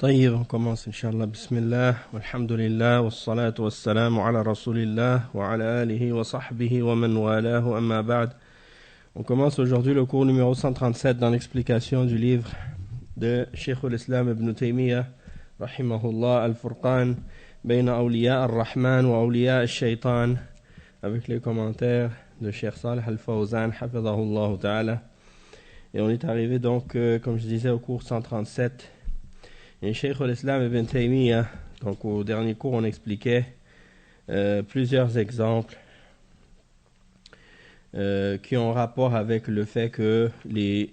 طيب on commence Inch'Allah Bismillah walhamdulillah wassalatu wassalamu ala rasulillah wa ala alihi wa sahbihi wa man walahu amma ba'd. On commence aujourd'hui le cours numéro 137 dans l'explication du livre de Cheikh al-Islam ibn Taymiyyah rahimahullah al-Furqan bayna awliya ar-Rahman wa awliya al-Shaytan, avec les commentaires de Cheikh Salih al-Fawzan hafidhahullah ta'ala. Et on est arrivé donc comme je disais au cours 137. Et Cheikh al-Islam ibn Taymiyyah, donc au dernier cours, on expliquait plusieurs exemples qui ont rapport avec le fait que les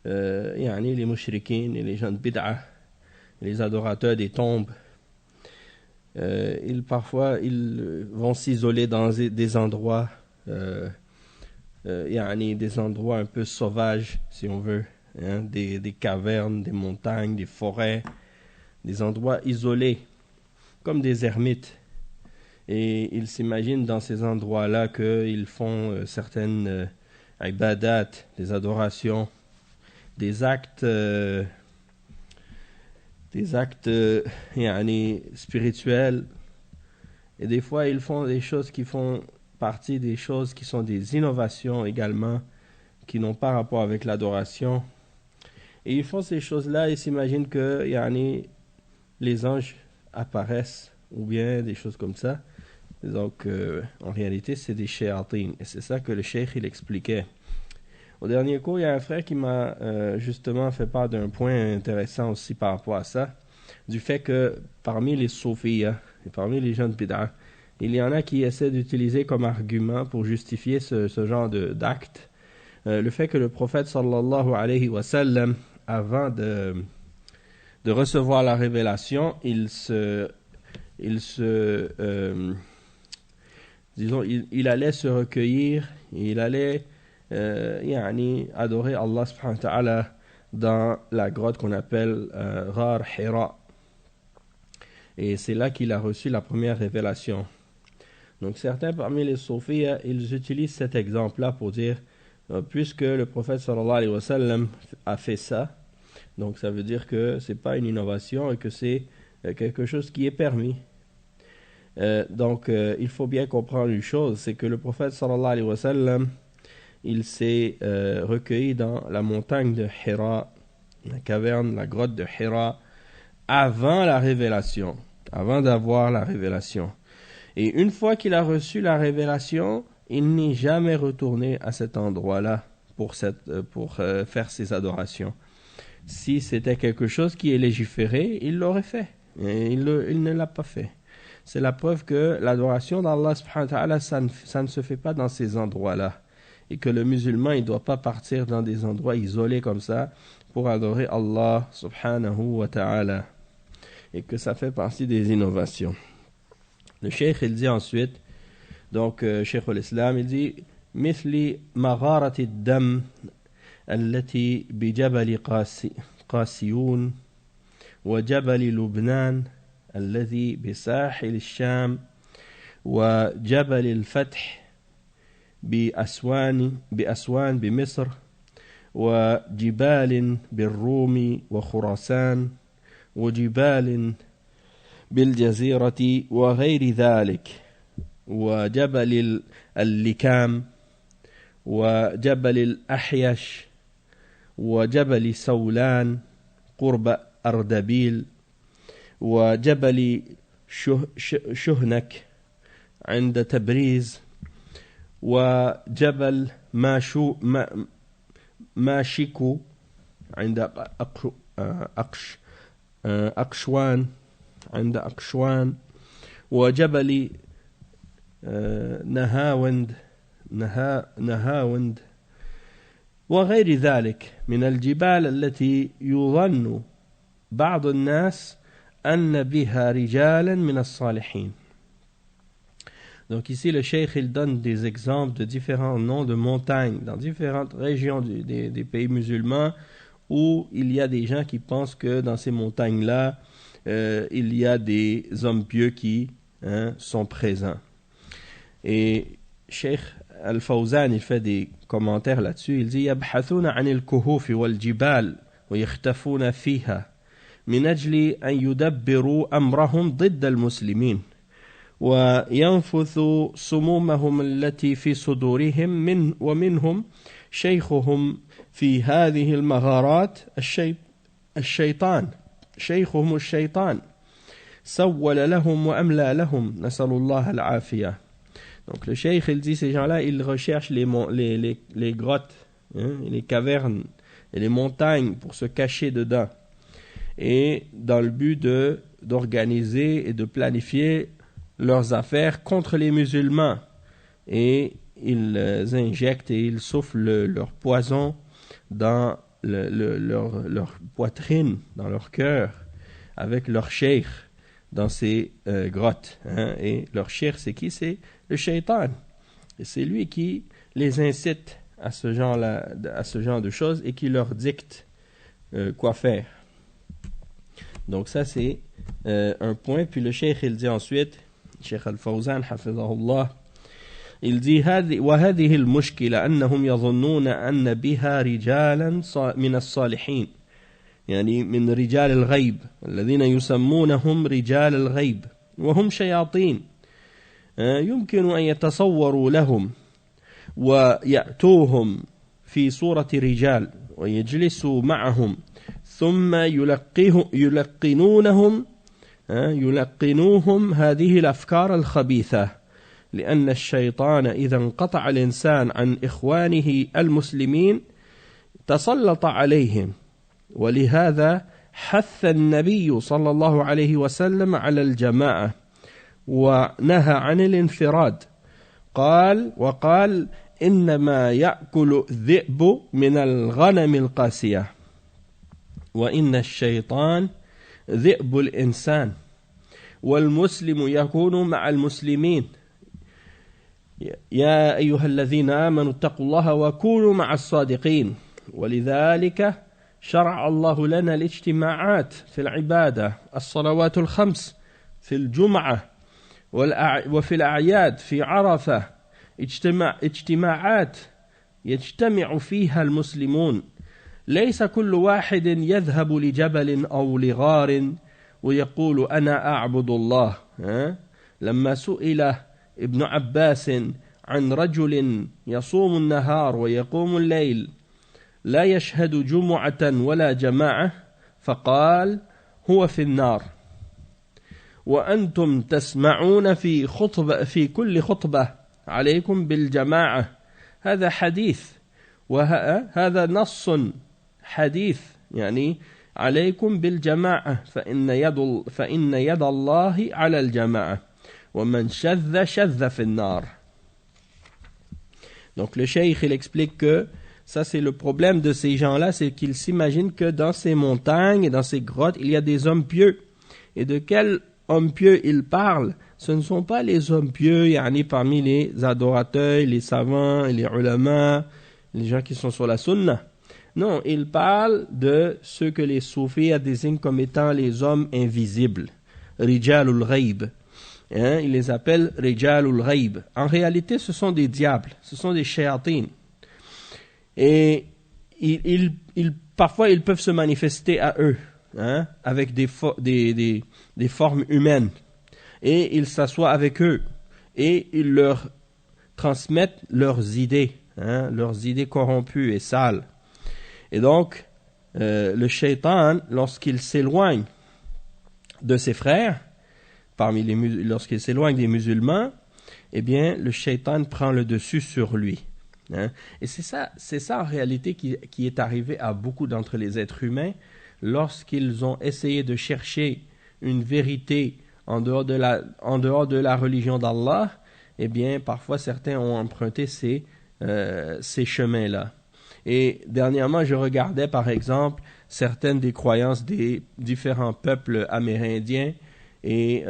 mushrikines et les gens de bid'ah, les adorateurs des tombes, parfois ils vont s'isoler dans des endroits, des endroits un peu sauvages, si on veut, hein, des cavernes, des montagnes, des forêts, des endroits isolés, comme des ermites. Et ils s'imaginent dans ces endroits-là qu'ils font certaines ibadat, des adorations, des actes spirituels. Et des fois, ils font des choses qui font partie des choses qui sont des innovations également, qui n'ont pas rapport avec l'adoration. Et ils font ces choses-là et s'imaginent que les anges apparaissent, ou bien des choses comme ça. Donc, en réalité, c'est des shayatines. Et c'est ça que le cheikh, il expliquait. Au dernier cours, il y a un frère qui m'a justement fait part d'un point intéressant aussi par rapport à ça, du fait que parmi les soufiyas, et parmi les gens de bid'ah, il y en a qui essaient d'utiliser comme argument pour justifier ce genre d'acte, le fait que le prophète sallallahu alayhi wa sallam, avant de recevoir la révélation, il allait se recueillir, et il allait adorer Allah subhanahu wa ta'ala dans la grotte qu'on appelle Ghar Hira. Et c'est là qu'il a reçu la première révélation. Donc certains parmi les soufis, ils utilisent cet exemple-là pour dire, puisque le prophète sallallahu alayhi wa sallam a fait ça, donc ça veut dire que c'est pas une innovation et que c'est quelque chose qui est permis. Donc il faut bien comprendre une chose, c'est que le prophète sallallahu alayhi wa sallam, il s'est recueilli dans la montagne de Hira, la caverne, la grotte de Hira, avant la révélation, avant d'avoir la révélation. Et une fois qu'il a reçu la révélation, il n'est jamais retourné à cet endroit-là pour faire ses adorations. Si c'était quelque chose qui est légiféré, il l'aurait fait. Et il ne l'a pas fait. C'est la preuve que l'adoration d'Allah subhanahu wa ta'ala, ça ne se fait pas dans ces endroits-là. Et que le musulman, il ne doit pas partir dans des endroits isolés comme ça pour adorer Allah subhanahu wa ta'ala. Et que ça fait partie des innovations. Le cheikh, il dit ensuite, donc cheikh al-Islam, il dit « Mithli magharati dam » التي بجبل قاسيون وجبل لبنان الذي بساحل الشام وجبل الفتح بأسوان بمصر وجبال بالروم وخراسان وجبال بالجزيرة وغير ذلك وجبل اللكام وجبل الأحيش وجبل سولان قرب أردبيل وجبل شهنك عند تبريز وجبل ماشيكو عند أقشوان عند أقشوان وجبل نهاوند وغير ذلك من الجبال التي يظن بعض الناس أن بها رجالا من الصالحين. Donc ici le cheikh il donne des exemples de différents noms de montagnes dans différentes régions des pays musulmans où il y a des gens qui pensent que dans ces montagnes-là il y a des hommes pieux qui sont présents. Et Cheikh Al-Fawzan, il fait des commentaires là-dessus. Il dit يبحثون عن الكهوف والجبال ويختفون فيها من أجل أن يدبروا أمرهم ضد المسلمين وينفثوا سمومهم التي في صدورهم ومنهم شيخهم في هذه المغارات الشيطان شيخهم الشيطان سول لهم وأملى لهم نسأل الله العافية. Donc le cheikh il dit ces gens-là ils recherchent les grottes, les cavernes et les montagnes pour se cacher dedans et dans le but d'organiser et de planifier leurs affaires contre les musulmans, et ils injectent et ils soufflent leur poison dans leur poitrine, dans leur cœur, avec leur cheikh dans ces grottes. Et leur cheikh, c'est qui? C'est le shaitan. Et c'est lui qui les incite à ce genre de choses et qui leur dicte quoi faire. Donc ça c'est un point. Puis le cheikh il dit ensuite, Cheikh Al-Fawzan hafizahullah, il dit وهذه المشكلة أنهم يظنون أن بها رجالا من الصالحين يعني من رجال الغيب الذين يسمونهم رجال الغيب وهم شياطين يمكن أن يتصوروا لهم ويأتوهم في صورة رجال ويجلسوا معهم ثم يلقنوهم هذه الأفكار الخبيثة لأن الشيطان إذا انقطع الإنسان عن إخوانه المسلمين تسلط عليهم. ولهذا حث النبي صلى الله عليه وسلم على الجماعة ونهى عن الانفراد. وقال إنما يأكل الذئب من الغنم القاسية وإن الشيطان ذئب الإنسان والمسلم يكون مع المسلمين يا أيها الذين آمنوا اتقوا الله وكونوا مع الصادقين. ولذلك شرع الله لنا الاجتماعات في العبادة الصلوات الخمس في الجمعة وفي الأعياد في عرفة اجتماعات يجتمع فيها المسلمون ليس كل واحد يذهب لجبل أو لغار ويقول أنا أعبد الله. لما سئل ابن عباس عن رجل يصوم النهار ويقوم الليل لا يشهد جمعة ولا جماعة فقال هو في النار. وأنتم تسمعون في كل خطبة عليكم بالجماعة. هذا حديث وهذا نص حديث يعني عليكم بالجماعة فإن يد الله على الجماعة ومن شذ في النار. Donc le cheikh il explique que ça c'est le problème de ces gens-là, c'est qu'ils s'imaginent que dans ces montagnes et dans ces grottes il y a des hommes pieux. Et de quels hommes pieux ils parlent? Ce ne sont pas les hommes pieux yani parmi les adorateurs, les savants, les ulama, les gens qui sont sur la sunna. Non, il parle de ceux que les soufis désignent comme étant les hommes invisibles, Rijalul Ghaib. Il les appelle Rijalul Ghaib. En réalité, ce sont des diables, ce sont des shayatines. Et parfois, ils peuvent se manifester à eux, avec des formes humaines. Et ils s'assoient avec eux et ils leur transmettent leurs idées corrompues et sales. Et donc, le shaitan, lorsqu'il s'éloigne de ses frères, lorsqu'il s'éloigne des musulmans, eh bien, le shaitan prend le dessus sur lui. Et c'est ça en réalité qui est arrivé à beaucoup d'entre les êtres humains lorsqu'ils ont essayé de chercher une vérité en dehors de la religion d'Allah. Eh bien, parfois certains ont emprunté ces chemins-là. Et dernièrement, je regardais par exemple certaines des croyances des différents peuples amérindiens et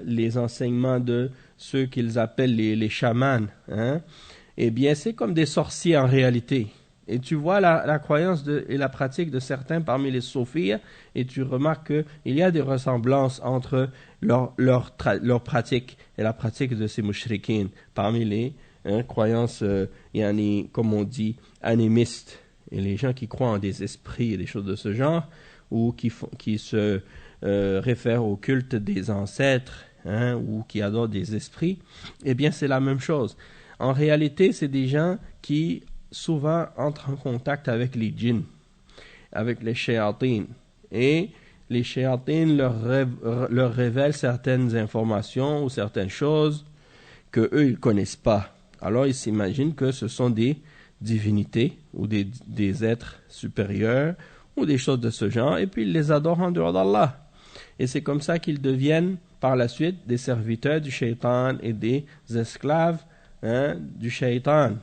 les enseignements de ceux qu'ils appellent les chamans. Eh bien, c'est comme des sorciers en réalité. Et tu vois la croyance et la pratique de certains parmi les soufis et tu remarques qu'il y a des ressemblances entre leur pratique et la pratique de ces mushrikines parmi les croyances, comme on dit, animistes. Et les gens qui croient en des esprits et des choses de ce genre, ou qui se réfèrent au culte des ancêtres, ou qui adorent des esprits, eh bien c'est la même chose. En réalité, c'est des gens qui souvent entrent en contact avec les djinns, avec les shayatines, et les shayatines leur révèlent certaines informations ou certaines choses que eux ils connaissent pas. Alors ils s'imaginent que ce sont des divinités ou des êtres supérieurs ou des choses de ce genre, et puis ils les adorent en dehors d'Allah. Et c'est comme ça qu'ils deviennent par la suite des serviteurs du shaitan et des esclaves du shaitan.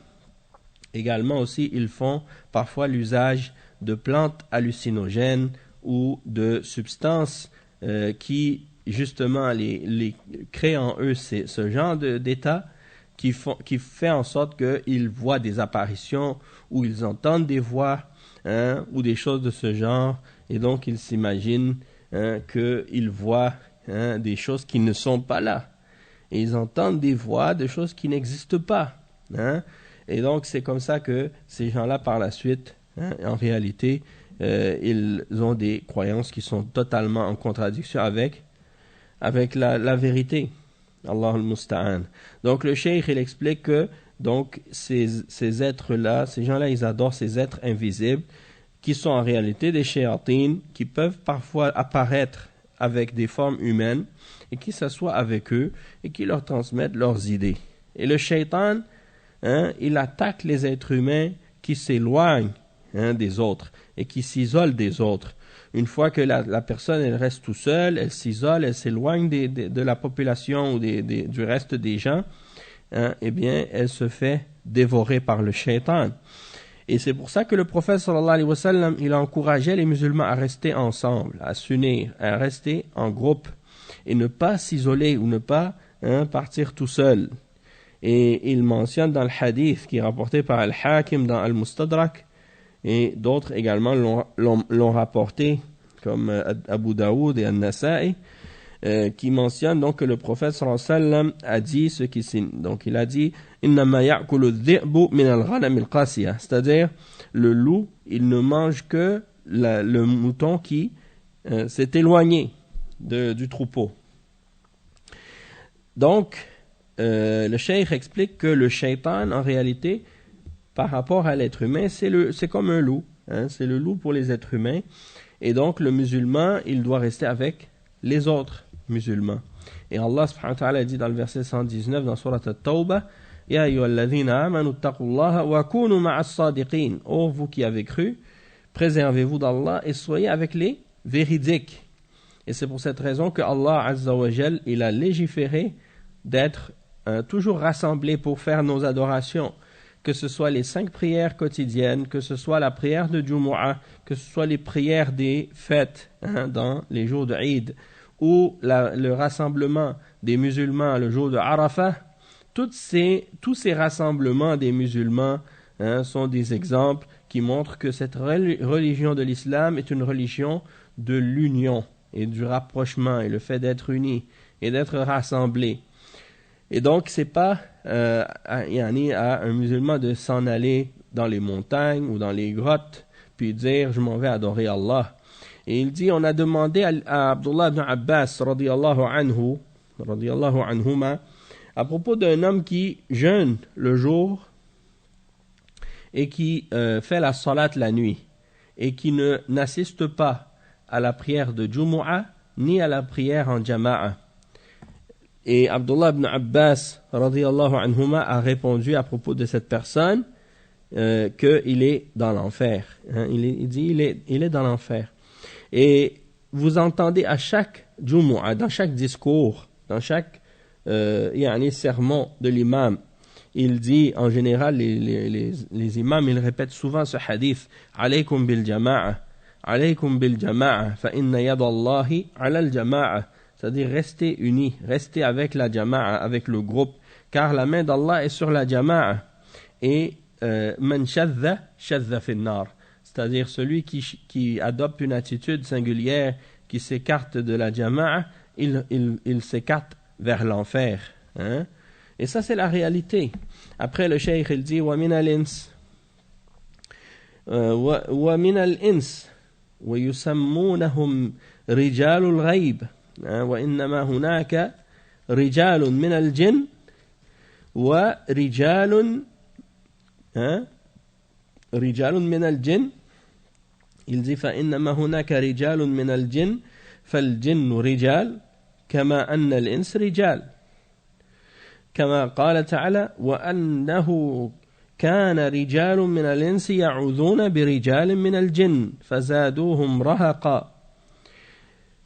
Également aussi, ils font parfois l'usage de plantes hallucinogènes ou de substances qui justement les créent en eux ce genre d'état qui fait en sorte qu'ils voient des apparitions ou ils entendent des voix ou des choses de ce genre, et donc ils s'imaginent qu'ils voient des choses qui ne sont pas là, et ils entendent des voix de choses qui n'existent pas, et donc c'est comme ça que ces gens-là par la suite, en réalité, ils ont des croyances qui sont totalement en contradiction avec la vérité. Allah al-Musta'an. Donc le cheikh il explique que donc ces êtres-là, ces gens-là, ils adorent ces êtres invisibles qui sont en réalité des shayatines qui peuvent parfois apparaître avec des formes humaines et qui s'assoient avec eux et qui leur transmettent leurs idées. Et le shaytan, il attaque les êtres humains qui s'éloignent des autres et qui s'isolent des autres. Une fois que la personne elle reste tout seule, elle s'isole, elle s'éloigne de la population ou du reste des gens, eh bien, elle se fait dévorer par le shaitan. Et c'est pour ça que le prophète sallallahu alayhi wa sallam, il encourageait les musulmans à rester ensemble, à s'unir, à rester en groupe et ne pas s'isoler ou ne pas partir tout seul. Et il mentionne dans le hadith qui est rapporté par Al-Hakim dans Al-Mustadrak, et d'autres également l'ont rapporté, comme Abu Daoud et An-Nasa'i, qui mentionnent donc que le prophète sallallahu alayhi wa sallam a dit ce qui signe. Donc il a dit innama ya'kulu adh-dhi'bu min al-ghanam al-qasiya, c'est-à-dire le loup, il ne mange que le mouton qui s'est éloigné du troupeau. Donc le cheikh explique que le shaitan en réalité par rapport à l'être humain, c'est comme un loup. C'est le loup pour les êtres humains. Et donc, le musulman, il doit rester avec les autres musulmans. Et Allah subhanahu wa ta'ala dit dans le verset 119 dans Surat At-Tawbah, Ya ayyuhalladhina amanu taqullaha wa kunu ma'as sadiqin. Ô vous qui avez cru, préservez-vous d'Allah et soyez avec les véridiques. Et c'est pour cette raison que Allah Azza wa Jal, il a légiféré d'être toujours rassemblés pour faire nos adorations. Que ce soit les 5 prières quotidiennes, que ce soit la prière de Jumu'ah, que ce soit les prières des fêtes dans les jours de Eid, ou le rassemblement des musulmans le jour de Arafah, tous ces rassemblements des musulmans sont des exemples qui montrent que cette religion de l'islam est une religion de l'union et du rapprochement et le fait d'être unis et d'être rassemblés. Et donc, c'est pas à un musulman de s'en aller dans les montagnes ou dans les grottes, puis dire, je m'en vais adorer Allah. Et il dit, on a demandé à Abdullah ibn Abbas, radiyallahu anhuma, à propos d'un homme qui jeûne le jour et qui fait la salat la nuit, et qui n'assiste pas à la prière de Jumu'ah, ni à la prière en Jama'a. Et Abdullah ibn Abbas radiyallahu anhuma a répondu à propos de cette personne qu'il est dans l'enfer. Il dit il est dans l'enfer. Et vous entendez à chaque Jumu'ah, dans chaque discours, dans chaque sermon de l'imam, il dit en général, les imams, ils répètent souvent ce hadith, alaykum bil jama'a, fa inna yadallahi ala al jama'a. C'est-à-dire rester unis, rester avec la jama'a, avec le groupe, car la main d'Allah est sur la jama'a. Et man shadha, shadha fin nar. C'est-à-dire celui qui adopte une attitude singulière, qui s'écarte de la jama'a, il s'écarte vers l'enfer. Et ça, c'est la réalité. Après, le cheikh, il dit, wa min al-ins, ويسمونهم رجال الغيب وإنما هناك رجال من الجن ورجال رجال من الجن. Il dit فإنما هناك رجال من الجن فالجن رجال كما أن الإنس رجال كما قال تعالى وأنه كان رجال من الإنس يعوذون برجال من الجن فزادوهم رهقا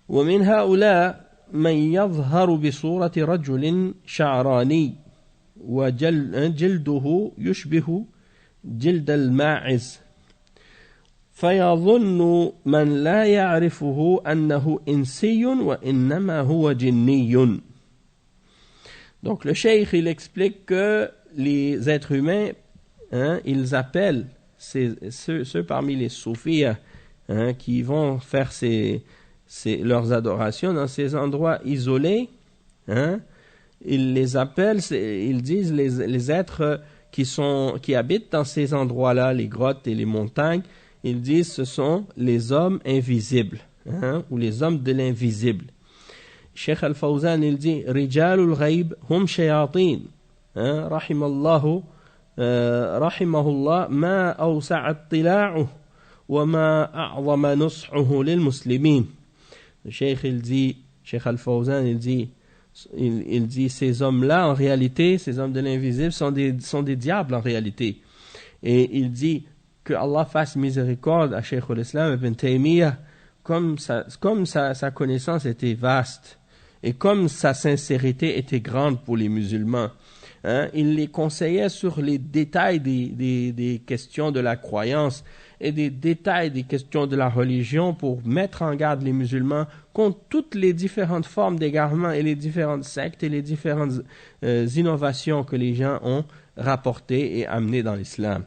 ومن هؤلاء من يظهر بصورة رجل شعراني وجلده يشبه جلد الماعز فيظن من لا يعرفه أنه إنسي وإنما هو جني. Donc le cheikh il explique que les êtres humains ils appellent ceux parmi les soufis qui vont faire leurs adorations dans ces endroits isolés, ils les appellent, ils disent les êtres qui habitent dans ces endroits-là, les grottes et les montagnes, ils disent ce sont les hommes invisibles ou les hommes de l'invisible. Cheikh Al-Fawzan il dit Rijalul Ghaib hum shayatin rahimallahu rahimahullah ma awsa'at tila'uh wa ma a'zama nus'uhu lil muslimin. Le Cheikh il dit, Cheikh Al-Fawzan il dit ces hommes-là en réalité, ces hommes de l'invisible sont des diables en réalité. Et il dit que Allah fasse miséricorde à Cheikh al-Islam Ibn Taymiyyah comme sa connaissance était vaste et comme sa sincérité était grande pour les musulmans. Il les conseillait sur les détails des questions de la croyance et des détails des questions de la religion pour mettre en garde les musulmans contre toutes les différentes formes d'égarement et les différentes sectes et les différentes innovations que les gens ont rapportées et amenées dans l'islam.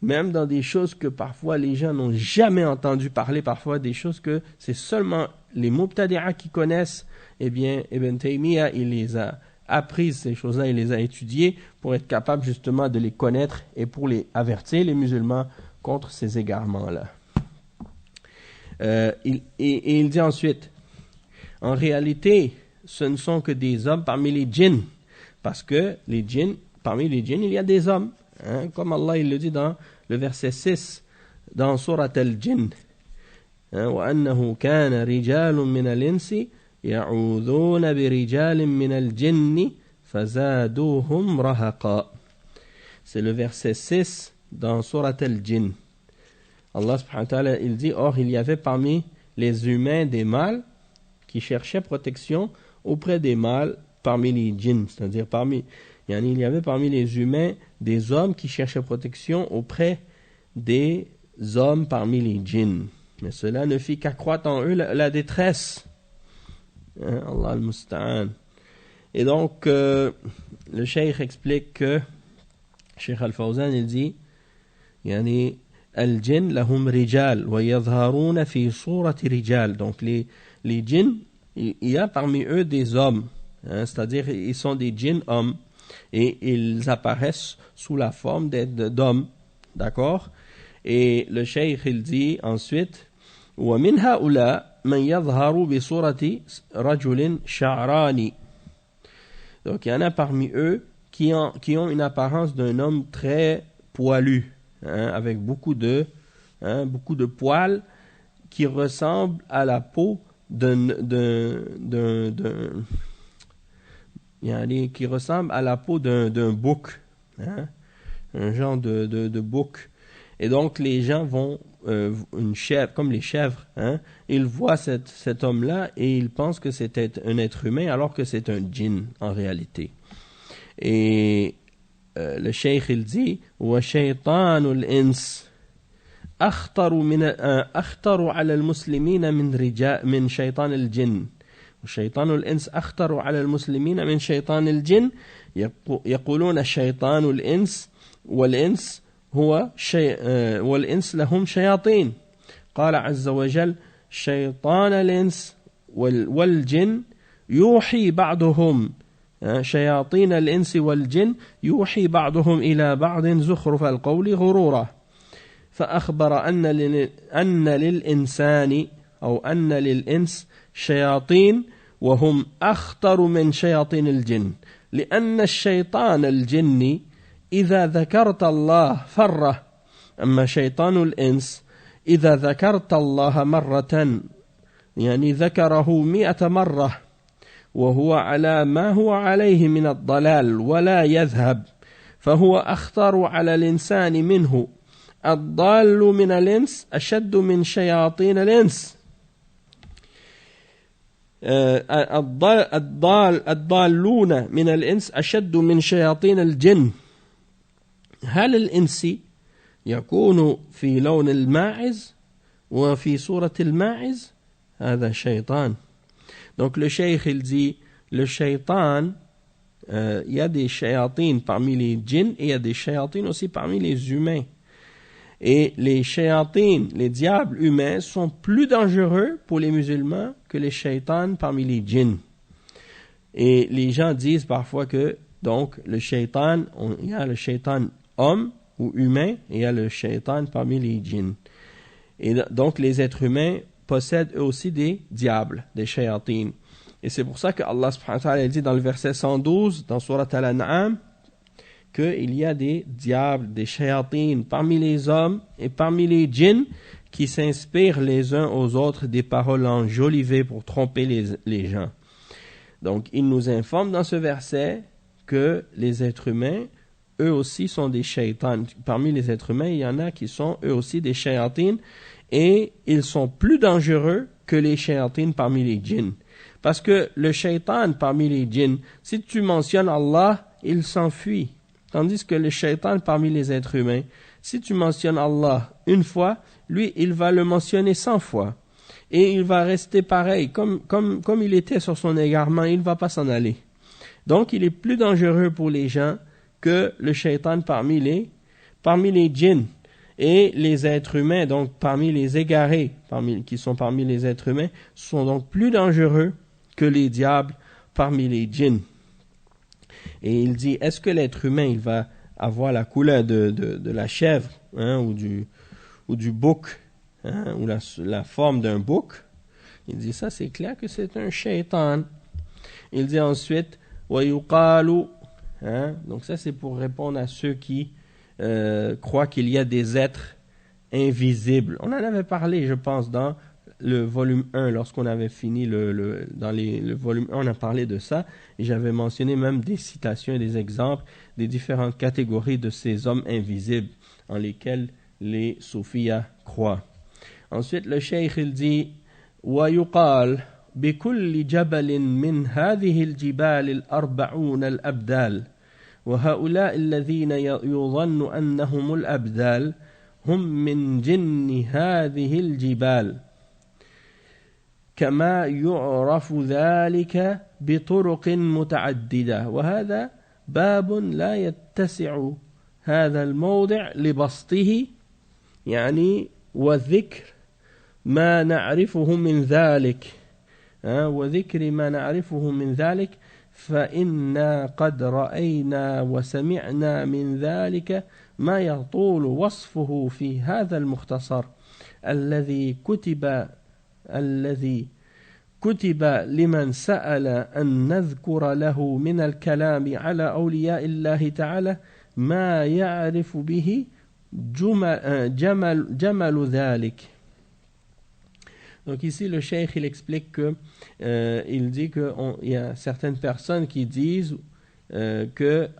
Même dans des choses que parfois les gens n'ont jamais entendu parler, parfois des choses que c'est seulement les Mubtadi'a qui connaissent, eh bien Ibn Taymiyyah il les a apprises ces choses-là, il les a étudiées pour être capable justement de les connaître et pour les avertir les musulmans contre ces égarements-là. Il dit ensuite, en réalité, ce ne sont que des hommes parmi les djinns, parce que parmi les djinns, il y a des hommes, comme Allah il le dit dans le verset 6 dans Surat al-Jinn. وَأَنَّهُ كَانَ رِجَالٌ مِنَ الْإِنسِ يَعُوذُونَ بِرِجَالٍ مِنَ الْجِنِّ فَزَادُوهُمْ رَهَقًا. C'est le verset 6 dans Surat al-Jinn. Allah subhanahu wa ta'ala il dit or il y avait parmi les humains des mâles qui cherchaient protection auprès des mâles parmi les djinns, c'est-à-dire il y avait parmi les humains des hommes qui cherchaient protection auprès des hommes parmi les djinns. Mais cela ne fit qu'accroître en eux la détresse. Allah al-Musta'an. Et donc, le cheikh explique que, Cheikh Al-Fawzan, il dit, yani, al-jinn lahum rijal, wa yadharuna fi surati rijal. Donc, les djinns, il y a parmi eux des hommes, c'est-à-dire, ils sont des djinns hommes, et ils apparaissent sous la forme d'hommes, d'accord? Et le cheikh, il dit ensuite, wa min ha'ula man yadharu bi surati rajulin sha'rani. Donc il y en a parmi eux qui ont une apparence d'un homme très poilu, avec beaucoup de poils qui ressemble à la peau qui ressemble à la peau d'un bouc, un genre de bouc. Et donc les gens vont, une chèvre, comme les chèvres, ils voient cet homme-là et ils pensent que c'est un être humain alors que c'est un djinn en réalité. Et le cheikh il dit wa shaytanul ins akhtaru ala al-muslimina min shaytan al-jinn. شيطان الإنس أخطر على المسلمين من شيطان الجن يقولون الشيطان الإنس والإنس والإنس لهم شياطين قال عز وجل شيطان الإنس والجن يوحي بعضهم شياطين الإنس والجن يوحي بعضهم إلى بعض زخرف القول غرورا فأخبر أن للإنسان أو أن للإنس شياطين وهم أخطر من شياطين الجن لأن الشيطان الجني إذا ذكرت الله فره أما شيطان الإنس إذا ذكرت الله مرة يعني ذكره 100 مرة وهو على ما هو عليه من الضلال ولا يذهب فهو أخطر على الإنسان منه الضال من الإنس أشد من شياطين الإنس الضالون من الإنس أشد من شياطين الجن هل الإنسي يكون في لون الماعز وفي صورة الماعز هذا شيطان donc le cheikh il dit le shaitan il y a des shayatines parmi les djinns et il y a des shayatines aussi parmi les humains et les shayatines les diables humains sont plus dangereux pour les musulmans que les shaitans parmi les djinns et les gens disent parfois que donc le shaitan il y a le shaitan homme ou humain et il y a le shaitan parmi les djinns et donc les êtres humains possèdent eux aussi des diables, des shayatines. Et c'est pour ça que Allah subhanahu wa ta'ala dit dans le verset 112 dans Surat Al-An'am qu'il y a des diables, des shayatines parmi les hommes et parmi les djinns qui s'inspirent les uns aux autres des paroles enjolivées pour tromper les gens. Donc il nous informe dans ce verset que les êtres humains eux aussi sont des shaytans. Parmi les êtres humains, il y en a qui sont eux aussi des shayatines et ils sont plus dangereux que les shayatines parmi les djinns. Parce que le shaytan parmi les djinns, si tu mentionnes Allah, il s'enfuit. Tandis que le shaytan parmi les êtres humains, si tu mentionnes Allah une fois, lui, il va le mentionner 100 fois. Et il va rester pareil, comme il était sur son égarement, il ne va pas s'en aller. Donc, il est plus dangereux pour les gens que le shaytan parmi les djinns. Et les êtres humains, donc parmi les égarés, qui sont parmi les êtres humains, sont donc plus dangereux que les diables parmi les djinns. Et il dit, est-ce que l'être humain, il va avoir la couleur de la chèvre, hein, ou du bouc, hein, ou la forme d'un bouc? Il dit, ça c'est clair que c'est un shaitan. Il dit ensuite, وَيُقَالُ, hein, donc ça c'est pour répondre à ceux qui croient qu'il y a des êtres invisibles. On en avait parlé, je pense, dans le volume 1, lorsqu'on avait fini dans le volume 1, on a parlé de ça, et j'avais mentionné même des citations et des exemples des différentes catégories de ces hommes invisibles en lesquels les soufiyas croient. Ensuite, le cheikh il dit وَيُقَالْ بِكُلِّ جَبَلٍ مِّنْ هَذِهِ الْجِبَالِ الْأَرْبَعُونَ الْأَبْدَالِ وهؤلاء الذين يظن أنهم الأبدال هم من جن هذه الجبال كما يعرف ذلك بطرق متعددة وهذا باب لا يتسع هذا الموضع لبسطه يعني وذكر ما نعرفه من ذلك وذكر ما نعرفه من ذلك فإنا قد رأينا وسمعنا من ذلك ما يطول وصفه في هذا المختصر الذي كتب لمن سأل أن نذكر له من الكلام على أولياء الله تعالى ما يعرف به جمل ذلك. Donc ici, le cheikh, il explique que, il dit qu'il y a certaines personnes qui disent que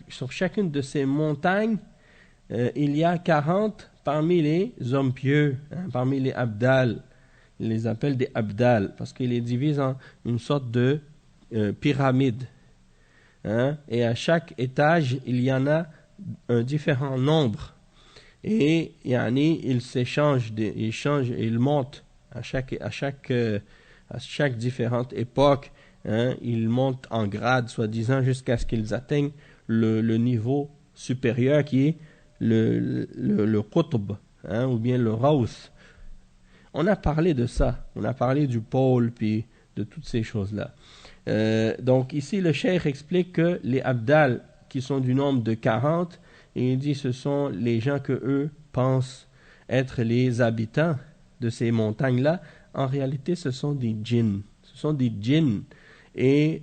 sur chacune de ces montagnes, il y a 40 parmi les hommes pieux, hein, parmi les abdal. Il les appelle des abdal parce qu'il les divise en une sorte de pyramide. Hein, et à chaque étage, il y en a un différent nombre. Et ils s'échangent, ils changent et ils montent. À chaque différente époque, hein, ils montent en grade, soi-disant, jusqu'à ce qu'ils atteignent le niveau supérieur qui est le qutb, hein, ou bien le rawth. On a parlé de ça, on a parlé du pôle, puis de toutes ces choses-là. Donc ici, le cheikh explique que les abdal, qui sont du nombre de 40, et il dit ce sont les gens que eux pensent être les habitants de ces montagnes-là, en réalité, ce sont des djinns. Ce sont des djinns. Et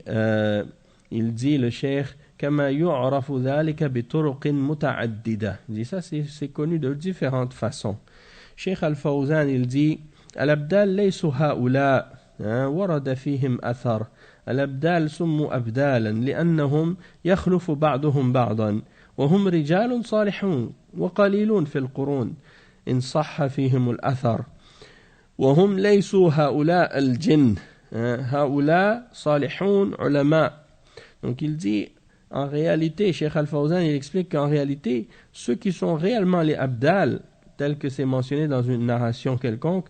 il dit, le cheikh, كما يعرف ذلك بطرق متعددة. Il dit ça, c'est connu de différentes façons. Cheikh Al-Fawzan, il dit, الأبدال ليسوا هؤلاء ورد فيهم أثر. الأبدال سموا أبدالا لأنهم يخلف بعضهم بعضا وهم رجال صالحون وقليلون في القرون إن صح فيهم الأثر وهم ليسوا هؤلاء الجن هؤلاء صالحون علماء. Donc il dit, en réalité, Cheikh Al-Fawzan, il explique qu'en réalité, ceux qui sont réellement les abdal, tels que c'est mentionné dans une narration quelconque,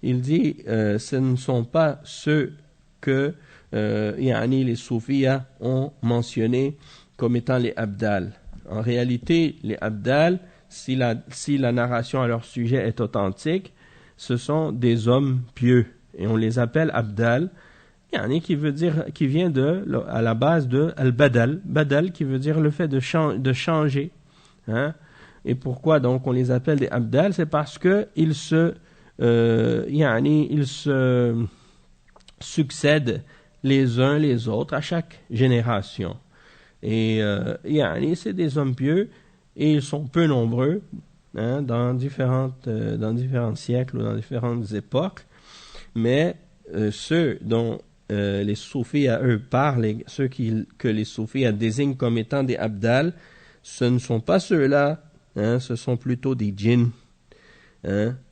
il dit, ce ne sont pas ceux que les soufiyas ont mentionnés comme étant les abdal. En réalité, les abdal, si la narration à leur sujet est authentique, ce sont des hommes pieux. Et on les appelle abdal, qui vient à la base de al-badal, badal qui veut dire le fait de changer. Hein? Et pourquoi donc on les appelle des abdal? C'est parce que ils se succèdent les uns les autres à chaque génération. Et c'est des hommes pieux et ils sont peu nombreux dans différents siècles ou dans différentes époques. Mais ceux dont les soufis à eux parlent, ceux que les soufis désignent comme étant des abdal, ce ne sont pas ceux-là, ce sont plutôt des djinns.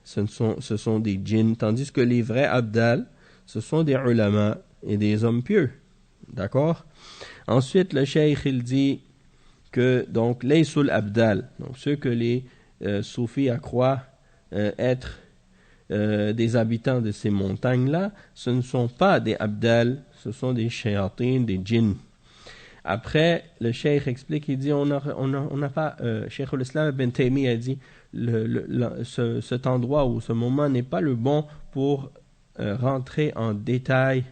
Ce sont des djinns, tandis que les vrais abdal, ce sont des ulama et des hommes pieux. D'accord? Ensuite, le cheikh, il dit que, donc, laysul abdal, donc ceux que les soufis croient être des habitants de ces montagnes-là, ce ne sont pas des abdal, ce sont des shayatin, des djinns. Après, le cheikh explique, il dit, on n'a pas, Cheikh al-Islam ibn Taymiyyah a dit, cet endroit ou ce moment n'est pas le bon pour rentrer en détail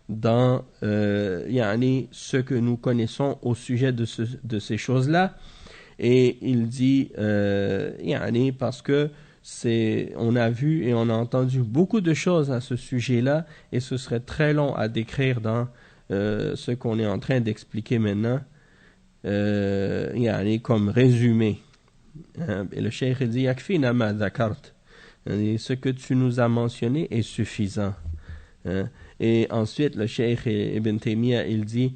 dans ce que nous connaissons au sujet de ces choses-là. Et il dit, parce que on a vu et on a entendu beaucoup de choses à ce sujet-là, et ce serait très long à décrire dans ce qu'on est en train d'expliquer maintenant, comme résumé. Et le cheikh dit, yakfina ma dhakart. Ce que tu nous as mentionné est suffisant. Et ensuite, le cheikh Ibn Taymiyyah, il dit,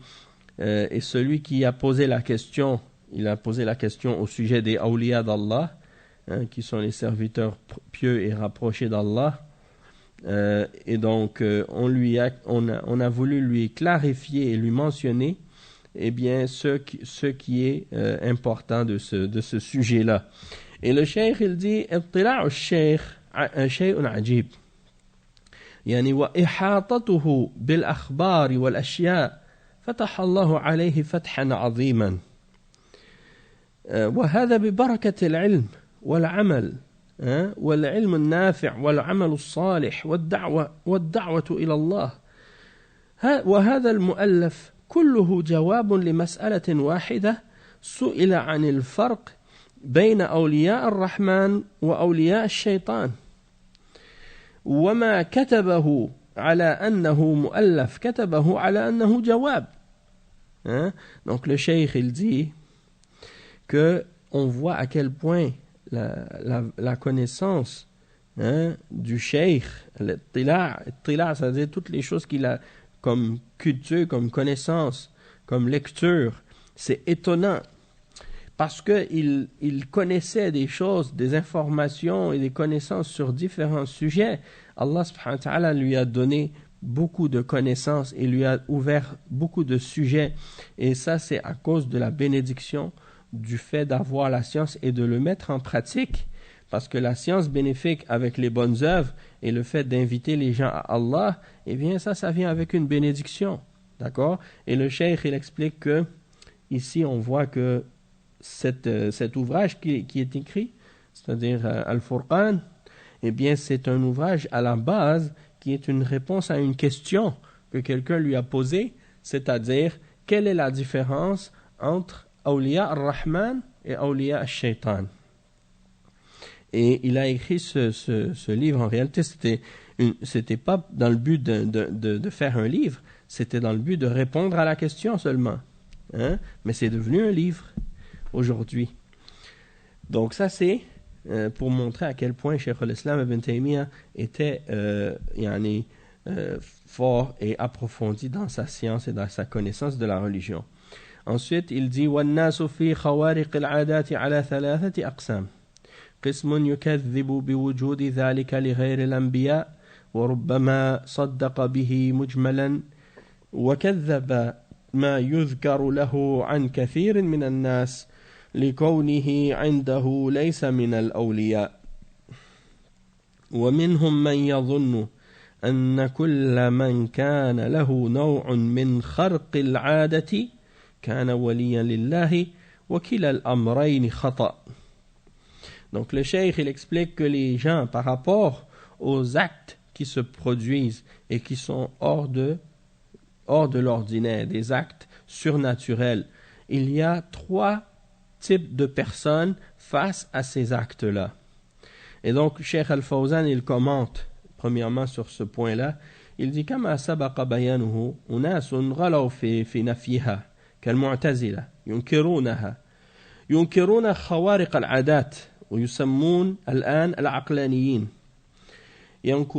et celui qui a posé la question, il a posé la question au sujet des awliya d'Allah, qui sont les serviteurs pieux et rapprochés d'Allah. Et donc, on a voulu lui clarifier et lui mentionner, eh bien, ce qui est important de ce sujet-là. Et le cheikh, il dit, اطلاع الشيخ شيء عجيب. يعني وإحاطته بالأخبار والأشياء فتح الله عليه فتحا عظيما. وهذا ببركة العلم والعمل والعلم النافع والعمل الصالح والدعوة إلى الله. وهذا المؤلف كله جواب لمسألة واحدة سئل عن الفرق بين أولياء الرحمن وأولياء الشيطان، وما كتبه على أنه مؤلف كتبه على أنه جواب. Donc le cheikh il dit que on voit à quel point la connaissance du cheikh, l'tila', c'est-à-dire toutes les choses qu'il a comme culture, comme connaissance, comme lecture, c'est étonnant parce qu'il connaissait des choses, des informations et des connaissances sur différents sujets. Allah subhanahu wa ta'ala lui a donné beaucoup de connaissances et lui a ouvert beaucoup de sujets, et ça c'est à cause de la bénédiction du fait d'avoir la science et de le mettre en pratique, parce que la science bénéfique avec les bonnes œuvres et le fait d'inviter les gens à Allah, eh bien ça vient avec une bénédiction, d'accord? Et le cheikh il explique que ici on voit que cet ouvrage qui est écrit, c'est-à-dire Al-Furqan, eh bien c'est un ouvrage à la base qui est une réponse à une question que quelqu'un lui a posée, c'est-à-dire quelle est la différence entre Awliya ar-Rahman et Awliya al-Shaytan. Et il a écrit ce livre, en réalité, c'était pas dans le but de faire un livre, c'était dans le but de répondre à la question seulement. Hein? Mais c'est devenu un livre aujourd'hui. Donc ça, c'est pour montrer à quel point Cheikh al-Islam Ibn Taymiyyah était fort et approfondi dans sa science et dans sa connaissance de la religion. Ensuite, il dit وَالنَّاسُ فِي خَوَارِقِ الْعَادَاتِ عَلَى ثَلَاثَةِ أَقْسَامٍ قسم يكذب بوجود ذلك لغير الأنبياء وربما صدق به مجملا وكذب ما يذكر له عن كثير من الناس لكونه عنده ليس من الأولياء ومنهم من يظن أن كل من كان له نوع من خرق العادة كان وليا لله وكلا الأمرين خطأ. Donc le cheikh, il explique que les gens, par rapport aux actes qui se produisent et qui sont hors de l'ordinaire, des actes surnaturels, il y a 3 types de personnes face à ces actes-là. Et donc, Cheikh Al-Fawzan, il commente, premièrement, sur ce point-là, il dit, كما سبق بيانه أناس غلوا في نفيها كالمعتزلة ينكرون خوارق العادات ويسمون الآن العقلانيين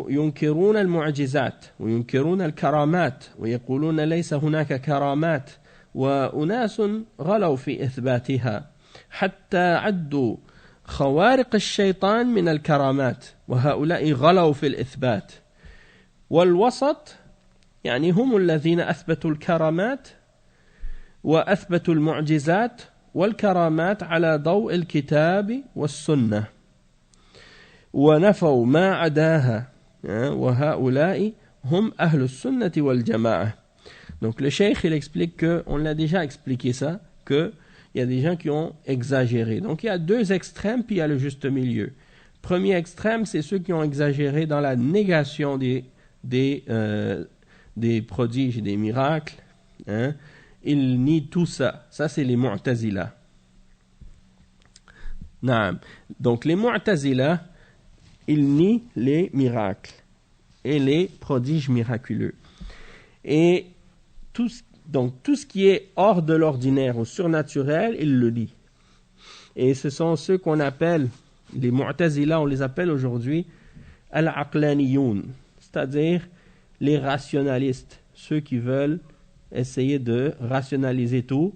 ينكرون المعجزات وينكرون الكرامات ويقولون ليس هناك كرامات وأناس غلوا في إثباتها حتى عدوا خوارق الشيطان من الكرامات وهؤلاء غلوا في الإثبات والوسط يعني هم الذين أثبتوا الكرامات وأثبتوا المعجزات والكرامات على ضوء الكتاب والسنة ونفوا ما عداها وهؤلاء هم أهل السنة والجماعة. Donc le cheikh il explique que, on l'a déjà expliqué ça, que il y a des gens qui ont exagéré. Donc il y a 2 extrêmes puis il y a le juste milieu. Premier extrême, c'est ceux qui ont exagéré dans la négation des prodiges et des miracles. Hein? Ils nient tout ça. Ça, c'est les Mu'tazila. Naam. Donc, les Mu'tazila, ils nient les miracles et les prodiges miraculeux. Et tout ce qui est hors de l'ordinaire ou surnaturel, ils le nient. Et ce sont ceux qu'on appelle, les Mu'tazila, on les appelle aujourd'hui Al-Aqlaniyoun, c'est-à-dire les rationalistes, ceux qui veulent essayer de rationaliser tout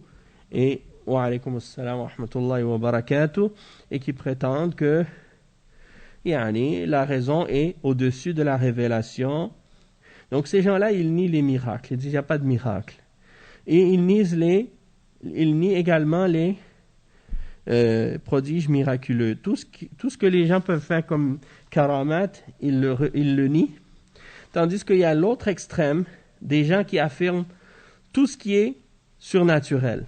et wa alaykum assalam wa rahmatullahi wa barakatuh et qui prétendent que la raison est au-dessus de la révélation. Donc ces gens-là, ils nient les miracles, ils disent qu'il n'y a pas de miracle. Et ils nient également les prodiges miraculeux. Tout ce que les gens peuvent faire comme karamat, ils le nient. Tandis qu'il y a l'autre extrême, des gens qui affirment tout ce qui est surnaturel.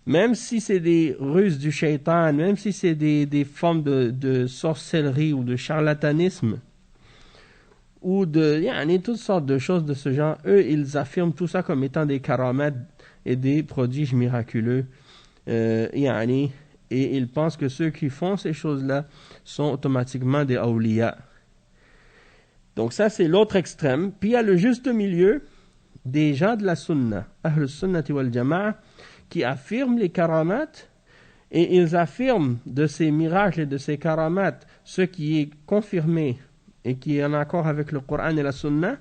Même si c'est des ruses du shaitan, même si c'est des formes de sorcellerie ou de charlatanisme, ou toutes sortes de choses de ce genre, eux, ils affirment tout ça comme étant des karamat et des prodiges miraculeux. Et ils pensent que ceux qui font ces choses-là sont automatiquement des awliya. Donc ça, c'est l'autre extrême. Puis il y a le juste milieu, des gens de la sunna, ahl sunnati wal jama'a, qui affirment les karamat et ils affirment de ces miracles et de ces karamat ce qui est confirmé et qui est en accord avec le Coran et la sunna,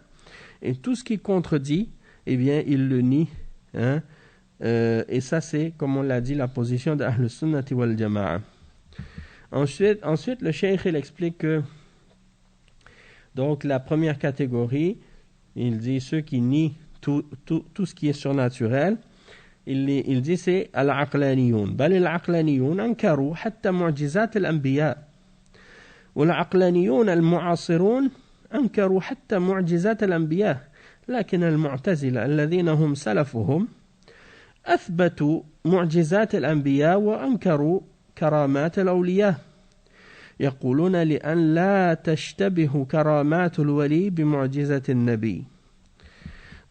et tout ce qui contredit, eh bien ils le nient. Hein? Et ça c'est, comme on l'a dit, la position de ahl sunnati wal jama'a. Ensuite le cheikh il explique que donc la première catégorie, il dit ceux qui nient tout ce qui est surnaturel, il dit c'est al-aqlaniyun. Bal al-aqlaniyun ankaru hatta mu'jizat al-anbiya. والعقلانيون المعاصرون أنكروا حتى معجزات الأنبياء لكن المعتزلة الذين هم سلفهم أثبتوا معجزات الأنبياء وأنكروا كرامات الأولياء يقولون لأن لا تشتبه كرامات الولي بمعجزة النبي.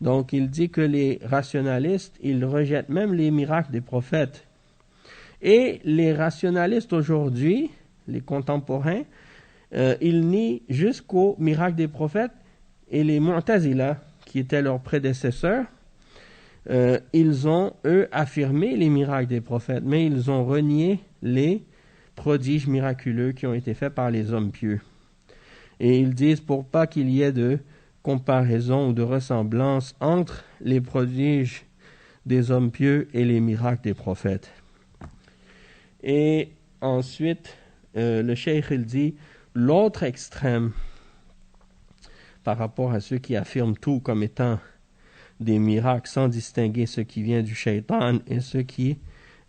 Donc il dit que les rationalistes, ils rejettent même les miracles des prophètes. Et les rationalistes aujourd'hui, les contemporains, ils nient jusqu'aux miracles des prophètes, et les Mu'tazila, qui étaient leurs prédécesseurs, ils ont, eux, affirmé les miracles des prophètes, mais ils ont renié les prodiges miraculeux qui ont été faits par les hommes pieux. Et ils disent, pour pas qu'il y ait de comparaison ou de ressemblance entre les prodiges des hommes pieux et les miracles des prophètes. Et ensuite, le cheikh il dit, l'autre extrême, par rapport à ceux qui affirment tout comme étant des miracles sans distinguer ce qui vient du shaitan et ce qui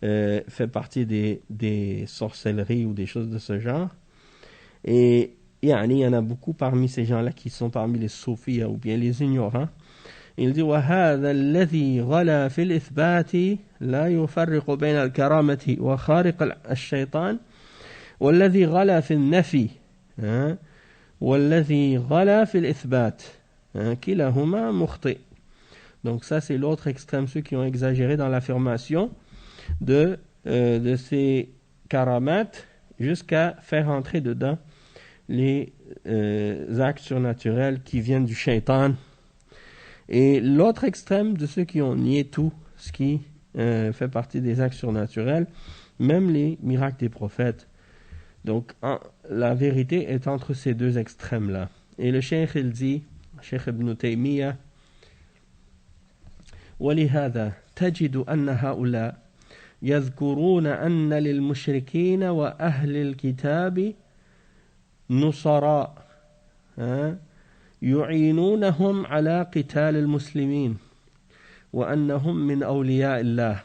fait partie des sorcelleries ou des choses de ce genre. Et il y en a beaucoup parmi ces gens-là qui sont parmi les soufis ou bien les ignorants. Il dit وَهَذَا الَّذِي غَلَى فِي الْإِثْبَاتِ لَا يُفَرِّقُ بَيْنَ الْكَرَامَةِ وَخَارِقِ الشَّيْطَانِ وَالَّذِي غَلَى فِي النَّفِي وَالَّذِي غَلَى فِي الْإِثْبَاتِ كِلَاهُمَا مُخْطِئ. Donc ça, c'est l'autre extrême, ceux qui ont exagéré dans l'affirmation de ces karamat jusqu'à faire entrer dedans les actes surnaturels qui viennent du shaitan. Et l'autre extrême de ceux qui ont nié tout ce qui fait partie des actes surnaturels, même les miracles des prophètes. Donc la vérité est entre ces deux extrêmes-là. Et le cheikh il dit, Cheikh Ibn Taymiyyah, ولهذا تجد أن هؤلاء يذكرون أن للمشركين وأهل الكتاب نصراء يعينونهم على قتال المسلمين وأنهم من أولياء الله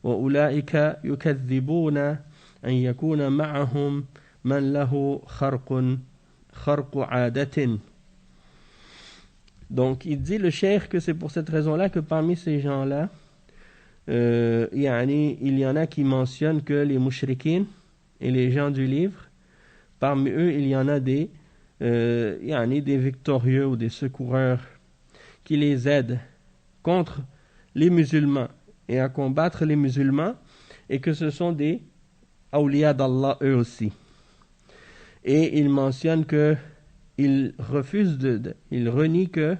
وأولئك يكذبون أن يكون معهم من له خرق عادة. Donc il dit le cheikh que c'est pour cette raison-là que parmi ces gens-là il y en a qui mentionnent que les mushrikines et les gens du livre, parmi eux il y en a des victorieux ou des secoureurs qui les aident contre les musulmans et à combattre les musulmans, et que ce sont des awliya d'Allah eux aussi. Et il mentionne que il refuse il renie que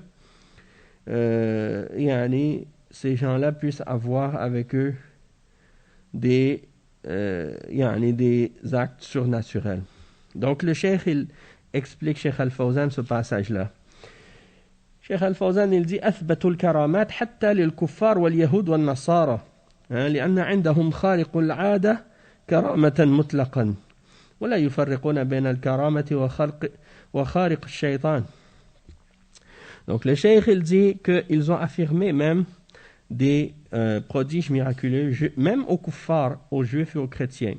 ces gens-là puissent avoir avec eux des actes surnaturels. Donc le cheikh il explique Cheikh Al-Fawzan ce passage-là. Cheikh Al-Fawzan il dit أثبتوا الكرامات حتى للكفار واليهود والنصارى لأن عندهم خارق العادة كرامة مطلقا ولا يفرقون بين الكرامة وخارق الشيطان. Donc le cheikh il dit qu'ils ont affirmé même des prodiges miraculeux même aux kuffars, aux juifs et aux chrétiens,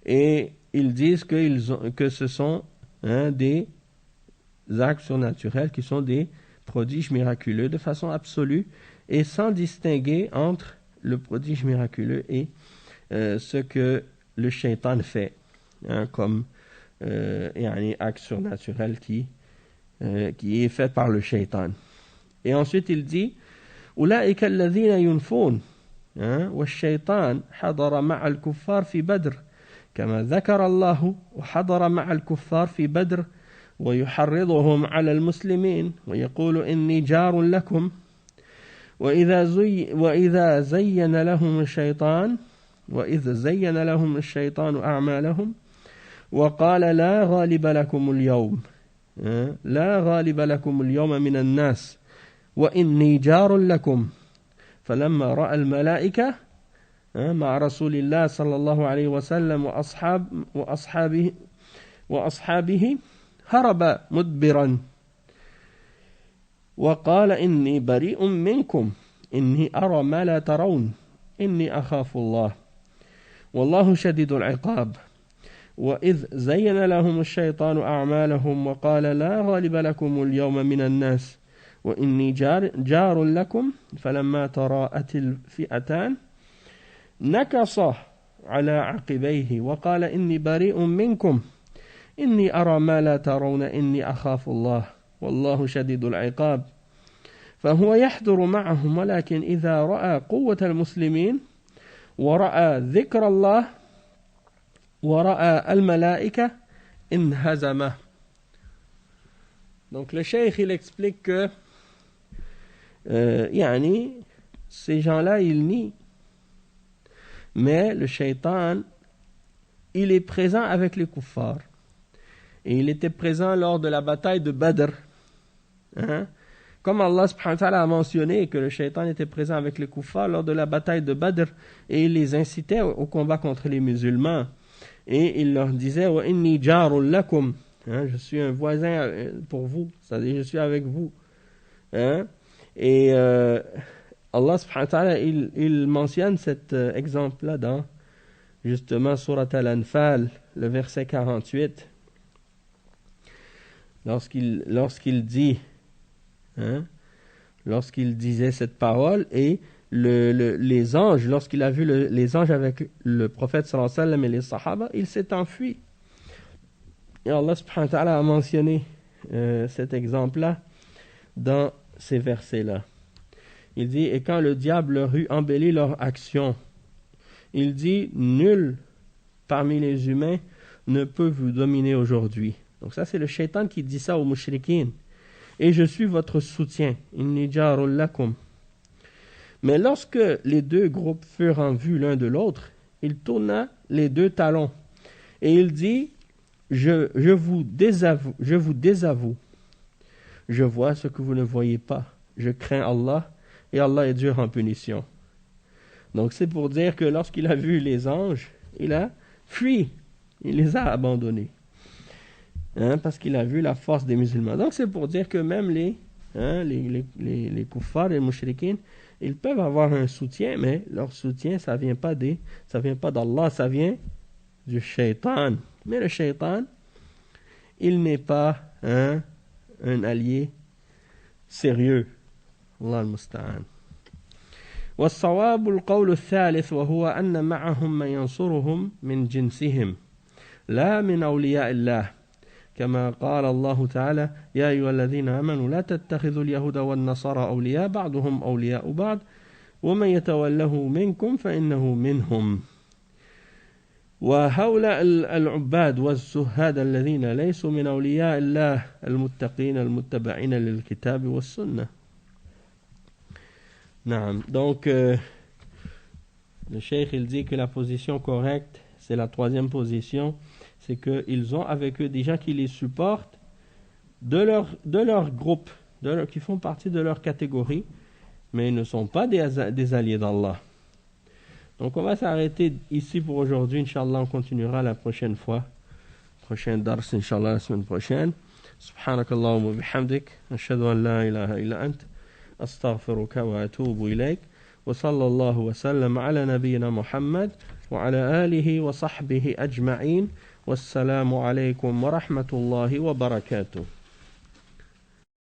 et ils disent que ce sont des actes surnaturels qui sont des prodiges miraculeux de façon absolue et sans distinguer entre le prodige miraculeux et ce que le shaitan fait comme acte surnaturel qui est fait par le shaitan. Et ensuite il dit أولئك الذين ينفون والشيطان حضر مع الكفار في بدر كما ذكر الله وحضر مع الكفار في بدر ويحرضهم على المسلمين ويقول إني جار لكم وإذا زين لهم الشيطان أعمالهم وقال لا غالب لكم اليوم من الناس وإني جار لكم فلما رأى الملائكة مع رسول الله صلى الله عليه وسلم وأصحابه هرب مدبرا وقال إني بريء منكم إني أرى ما لا ترون إني أخاف الله والله شديد العقاب وإذ زين لهم الشيطان أعمالهم وقال لا غالب لكم اليوم من الناس وإني جار لكم فلما تراءت الفئتان نكص على عقبيه وقال إني بريء منكم إني أرى ما لا ترون إني أخاف الله والله شديد العقاب فهو يحضر معهم ولكن إذا رأى قوة المسلمين ورأى ذكر الله وَرَأَى الْمَلَائِكَةَ انْهَزَمَ. Donc le cheikh il explique que ces gens-là ils nient, mais le shaitan il est présent avec les kuffars et il était présent lors de la bataille de Badr, comme Allah subhanahu wa ta'ala a mentionné que le shaitan était présent avec les kuffars lors de la bataille de Badr et il les incitait au combat contre les musulmans et il leur disait wa inni jarul lakum, je suis un voisin pour vous, c'est-à-dire je suis avec vous, et Allah subhanahu wa ta'ala il mentionne cet exemple-là dans justement Surat Al-Anfal, le verset 48, lorsqu'il dit, lorsqu'il disait cette parole, et les anges, lorsqu'il a vu les anges avec le prophète sallallahu alayhi wa sallam et les sahaba, il s'est enfui. Et Allah subhanahu wa ta'ala a mentionné cet exemple-là dans ces versets-là. Il dit, et quand le diable leur eut embelli leur action, il dit, nul parmi les humains ne peut vous dominer aujourd'hui. Donc ça c'est le shaitan qui dit ça aux mushrikines. Et je suis votre soutien. Inni jarul lakum. Mais lorsque les deux groupes furent en vue l'un de l'autre, il tourna les deux talons. Et il dit, je vous désavoue. Je vois ce que vous ne voyez pas. Je crains Allah et Allah est dur en punition. Donc c'est pour dire que lorsqu'il a vu les anges, il a fui. Il les a abandonnés. Parce qu'il a vu la force des musulmans. Donc c'est pour dire que même les kuffars, les mushrikines, ils peuvent avoir un soutien, mais leur soutien, ça vient pas d'Allah, ça vient du shaitan. Mais le shaitan, il n'est pas un allié sérieux. Allah al-Musta'an. والصواب القول الثالث وهو أن معهم من ينصرهم من جنسهم لا من أولياء الله كما قال الله تعالى يا أيها الذين آمنوا لا تتخذوا اليهود والنصارى أولياء بعضهم أولياء بعض ومن يتوله منكم فإنه منهم وهؤلاء العباد والزهاد الذين ليسوا من أولياء الله المتقين المتبعين للكتاب والسنة. Donc le cheikh il dit que la position correcte c'est la troisième position, c'est qu'ils ont avec eux des gens qui les supportent de leur groupe, qui font partie de leur catégorie, mais ils ne sont pas des alliés d'Allah. Donc on va s'arrêter ici pour aujourd'hui, Inch'Allah on continuera la prochaine fois, prochain dars Inch'Allah la semaine prochaine. Subhanakallahumma wa bihamdik, ashhadu an la ilaha illa ant, astaghfiruka wa atubu ilayk, wa sallallahu wa sallam ala nabiyyina Muhammad wa ala alihi wa sahbihi ajma'in. Wassalamu alaykum wa rahmatullahi wa barakatuh.